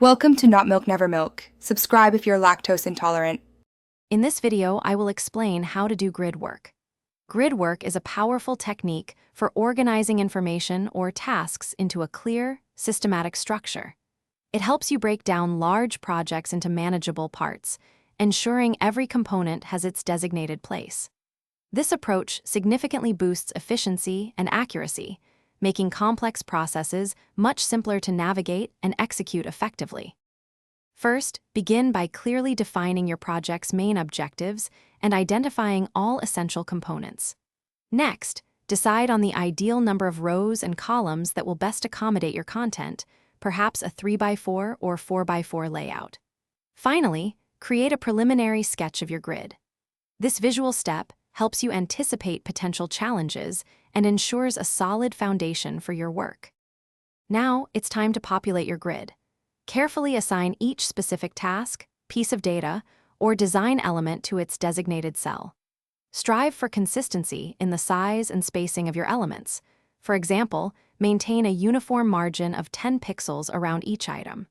Welcome to Not Milk Never Milk. Subscribe if you're lactose intolerant. In this video, I will explain how to do grid work. Grid work is a powerful technique for organizing information or tasks into a clear, systematic structure. It helps you break down large projects into manageable parts, ensuring every component has its designated place. This approach significantly boosts efficiency and accuracy, making complex processes much simpler to navigate and execute effectively. First, begin by clearly defining your project's main objectives and identifying all essential components. Next, decide on the ideal number of rows and columns that will best accommodate your content, perhaps a 3x4 or 4x4 layout. Finally, create a preliminary sketch of your grid. This visual step helps you anticipate potential challenges and ensures a solid foundation for your work. Now, it's time to populate your grid. Carefully assign each specific task, piece of data, or design element to its designated cell. Strive for consistency in the size and spacing of your elements. For example, maintain a uniform margin of 10 pixels around each item.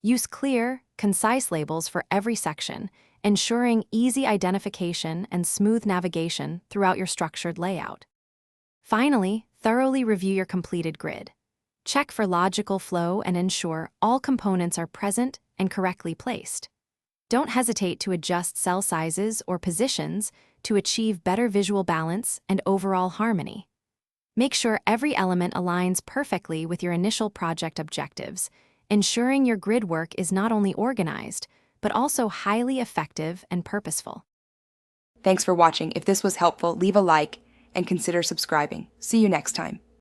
Use clear, concise labels for every section, ensuring easy identification and smooth navigation throughout your structured layout. Finally, thoroughly review your completed grid. Check for logical flow and ensure all components are present and correctly placed. Don't hesitate to adjust cell sizes or positions to achieve better visual balance and overall harmony. Make sure every element aligns perfectly with your initial project objectives, ensuring your grid work is not only organized, but also highly effective and purposeful. Thanks for watching. If this was helpful, leave a like and consider subscribing. See you next time.